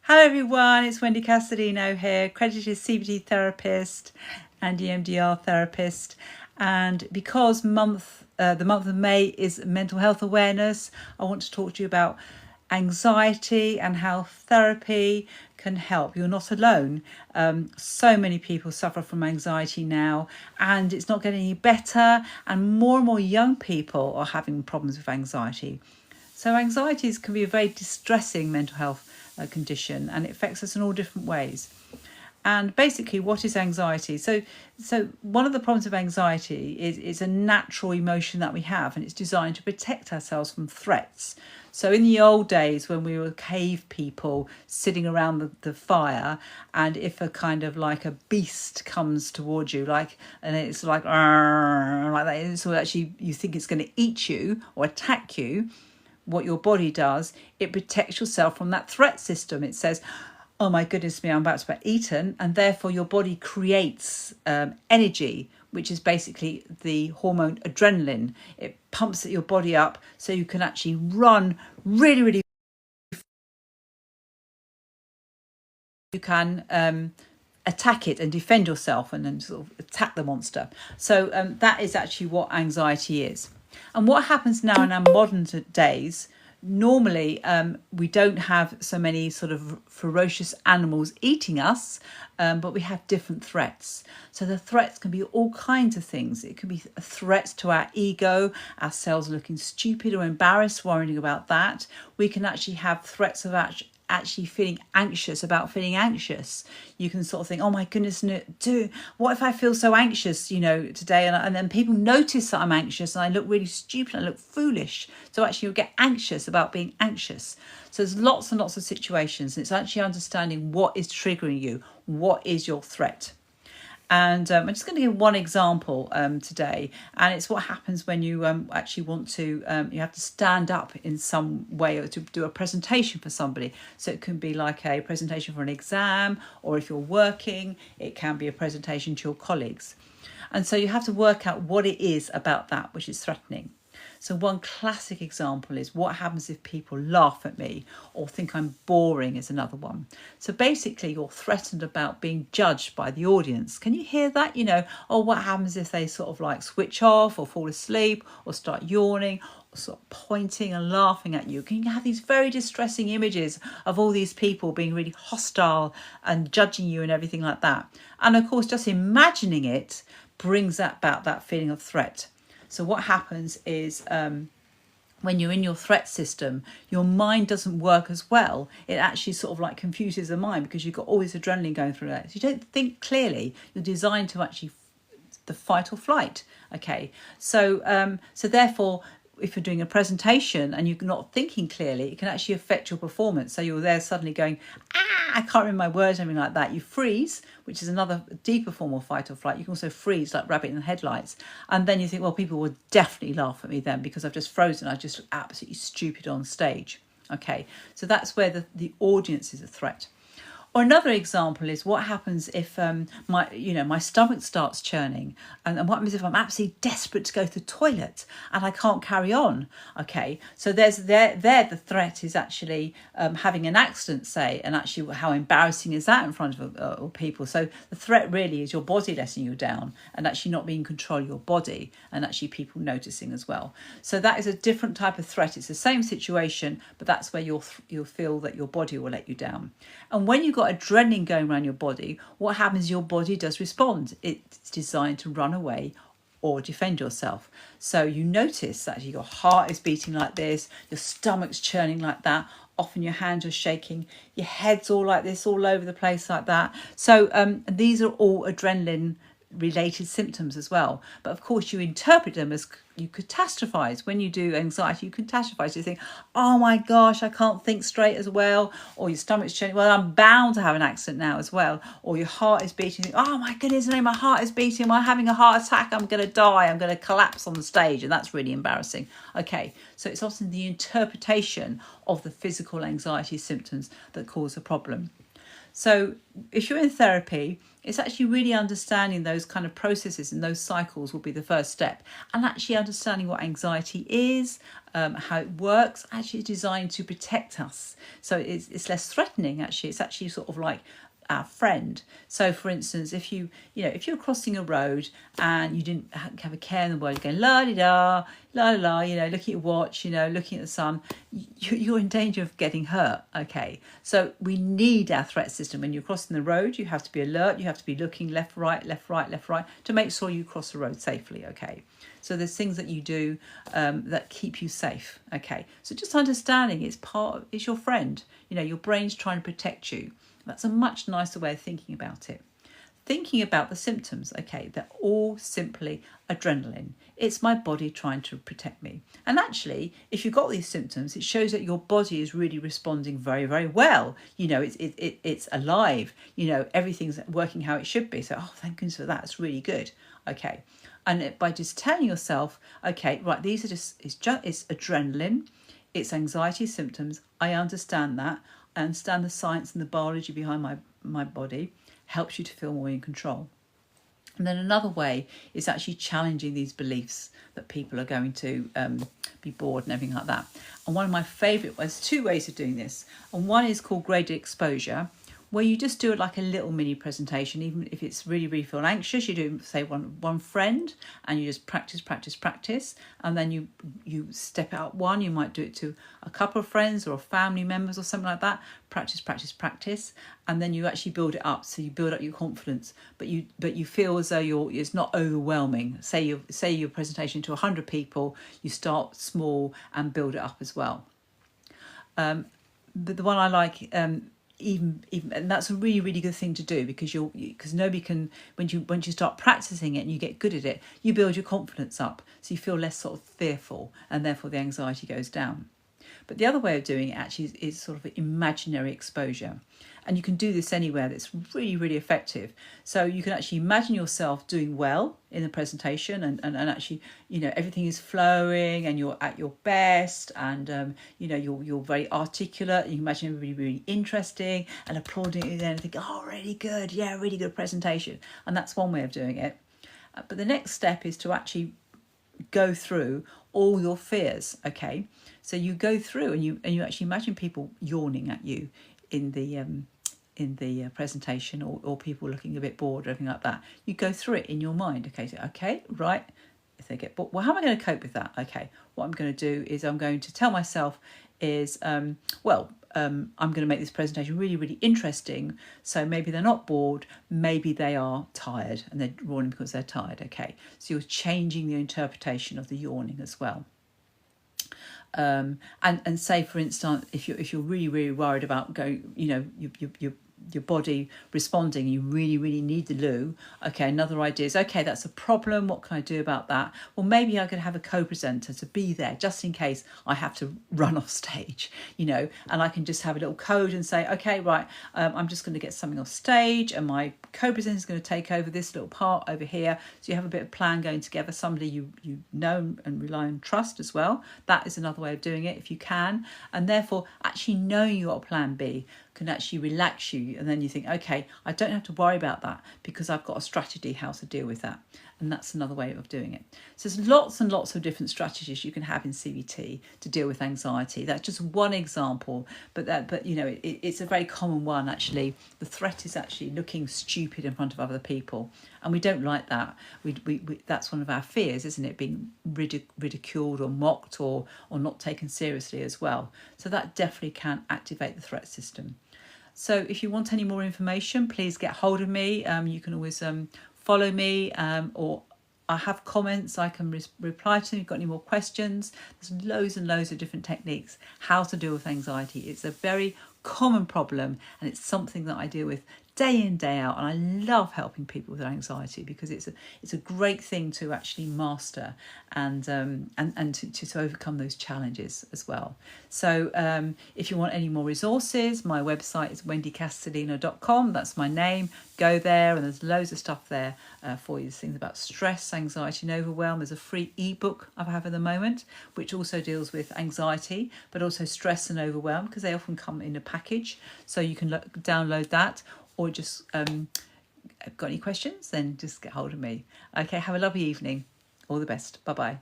Hello everyone, it's Wendy Castelino here, accredited CBT therapist and EMDR therapist. And because the month of May is mental health awareness, I want to talk to you about anxiety and how therapy can help. You're not alone. So many people suffer from anxiety now, and it's not getting any better, and more young people are having problems with anxiety. So anxiety can be a very distressing mental health condition, and it affects us in all different ways. And basically, what is anxiety? So one of the problems of anxiety is it's a natural emotion that we have, and it's designed to protect ourselves from threats. So in the old days, when we were cave people sitting around the fire, and if a kind of like a beast comes towards you, and it's like that, so actually you think it's going to eat you or attack you, what your body does, it protects yourself from that threat system. It says, oh my goodness me, I'm about to be eaten. And therefore your body creates energy, which is basically the hormone adrenaline. It pumps your body up so you can actually run really you can attack it and defend yourself and then sort of attack the monster. So that is actually what anxiety is. And what happens now in our modern days, normally we don't have so many sort of ferocious animals eating us, but we have different threats. So the threats can be all kinds of things. It can be threats to our ego, ourselves looking stupid or embarrassed, worrying about that. We can actually have threats of actually feeling anxious about feeling anxious. You can sort of think, oh my goodness, what if I feel so anxious, today, and then people notice that I'm anxious and I look really stupid, I look foolish. So actually you'll get anxious about being anxious. So there's lots and lots of situations, and it's actually understanding what is triggering you, what is your threat. And I'm just going to give one example today, and it's what happens when you actually want to, you have to stand up in some way or to do a presentation for somebody. So it can be like a presentation for an exam, or if you're working, it can be a presentation to your colleagues. And so you have to work out what it is about that which is threatening. So one classic example is what happens if people laugh at me or think I'm boring is another one. So basically you're threatened about being judged by the audience. Can you hear that? What happens if they sort of like switch off or fall asleep or start yawning or sort of pointing and laughing at you? Can you have these very distressing images of all these people being really hostile and judging you and everything like that? And of course, just imagining it brings about that feeling of threat. So what happens is when you're in your threat system, your mind doesn't work as well. It actually sort of like confuses the mind because you've got all this adrenaline going through it. So you don't think clearly. You're designed to actually the fight or flight. Okay, so therefore, if you're doing a presentation and you're not thinking clearly, it can actually affect your performance. So you're there suddenly going, I can't remember my words, anything like that. You freeze, which is another deeper form of fight or flight. You can also freeze like rabbit in the headlights. And then you think, well, people will definitely laugh at me then because I've just frozen. I just look absolutely stupid on stage. Okay, so that's where the audience is a threat. Or another example is what happens if my stomach starts churning, and what happens if I'm absolutely desperate to go to the toilet and I can't carry on. Okay, so the threat is actually having an accident, say, and actually how embarrassing is that in front of people. So the threat really is your body letting you down and actually not being in control of your body, and actually people noticing as well. So that is a different type of threat. It's the same situation, but that's where you'll feel that your body will let you down. And when you've got adrenaline going around your body, what happens? Your body does respond. It's designed to run away or defend yourself. So you notice that your heart is beating like this, your stomach's churning like that, often your hands are shaking, your head's all like this, all over the place like that. So these are all adrenaline related symptoms as well. But of course you interpret them as you catastrophize. When you do anxiety, you catastrophize. You think, oh my gosh, I can't think straight as well. Or your stomach's churning, well, I'm bound to have an accident now as well. Or your heart is beating, you think, oh my goodness, no, my heart is beating, I'm having a heart attack, I'm going to die, I'm going to collapse on the stage, and that's really embarrassing. Okay, so it's often the interpretation of the physical anxiety symptoms that cause a problem. So if you're in therapy, it's actually really understanding those kind of processes and those cycles will be the first step. And actually understanding what anxiety is, how it works, actually designed to protect us. So it's less threatening, actually. It's actually sort of like our friend. So for instance, if if you're crossing a road and you didn't have a care in the world, you're going la-di-da, la-la-la, looking at your watch, looking at the sun, you're in danger of getting hurt. Okay, so we need our threat system. When you're crossing the road, you have to be alert, you have to be looking left, right, left, right, left, right, to make sure you cross the road safely. Okay, so there's things that you do that keep you safe. Okay, so just understanding it's your friend. Your brain's trying to protect you. That's a much nicer way of thinking about it. Thinking about the symptoms, okay, they're all simply adrenaline. It's my body trying to protect me. And actually, if you've got these symptoms, it shows that your body is really responding very, very well. It's alive. Everything's working how it should be. So, thank goodness for that. It's really good. Okay. And by just telling yourself, okay, right, these are it's adrenaline, it's anxiety symptoms. I understand that. I understand the science and the biology behind my body, helps you to feel more in control. And then another way is actually challenging these beliefs that people are going to be bored and everything like that. And one of my favourite ways, 2 ways of doing this. And one is called graded exposure, where you just do it like a little mini presentation. Even if it's really, really feel anxious, you do, say, one friend, and you just practice. And then you step out one. You might do it to a couple of friends or family members or something like that. Practice. And then you actually build it up. So you build up your confidence, but you feel as though it's not overwhelming. Say your presentation to 100 people, you start small and build it up as well. But the one I like, even and that's a really, really good thing to do, because nobody can, once you start practicing it and you get good at it, you build your confidence up, so you feel less sort of fearful, and therefore the anxiety goes down. But the other way of doing it actually is sort of imaginary exposure. And you can do this anywhere. That's really, really effective. So you can actually imagine yourself doing well in the presentation, and actually, everything is flowing and you're at your best, and, you're very articulate. You can imagine everybody really interesting and applauding it and think, oh, really good. Yeah, really good presentation. And that's one way of doing it. But the next step is to actually go through all your fears. Okay, so you go through and you actually imagine people yawning at you in the presentation, or people looking a bit bored or anything like that. You go through it in your mind. Okay, so right, if they get bored, well, how am I going to cope with that? Okay, what I'm going to do is I'm going to tell myself is I'm going to make this presentation really, really interesting. So maybe they're not bored, maybe they are tired and they're yawning because they're tired. Okay, so you're changing the interpretation of the yawning as well. And say, for instance, if you're really, really worried about going, your body responding, you really, really need the loo. Okay, another idea is, okay, that's a problem. What can I do about that? Well, maybe I could have a co-presenter to be there just in case I have to run off stage, and I can just have a little code and say, okay, right, I'm just going to get something off stage, and my co-presenter is going to take over this little part over here. So you have a bit of plan going together, somebody you know and rely on, trust as well. That is another way of doing it if you can. And therefore, actually knowing you got a plan B can actually relax you, and then you think, okay, I don't have to worry about that because I've got a strategy how to deal with that. And that's another way of doing it. So there's lots and lots of different strategies you can have in CBT to deal with anxiety. That's just one example, but it's a very common one. Actually, the threat is actually looking stupid in front of other people, and we don't like that. We that's one of our fears, isn't it? Being ridiculed or mocked or not taken seriously as well. So that definitely can activate the threat system. So if you want any more information, please get hold of me. You can always follow me, or I have comments I can reply to. If you've got any more questions, there's loads and loads of different techniques how to deal with anxiety. It's a very common problem, and it's something that I deal with day in, day out, and I love helping people with anxiety because it's a great thing to actually master and to overcome those challenges as well. So if you want any more resources, my website is wendycastelino.com. That's my name. Go there, and there's loads of stuff there for you. There's things about stress, anxiety and overwhelm. There's a free ebook I have at the moment which also deals with anxiety but also stress and overwhelm, because they often come in a package package, so you can download that, or just got any questions, then just get hold of me. Okay, have a lovely evening. All the best. Bye bye.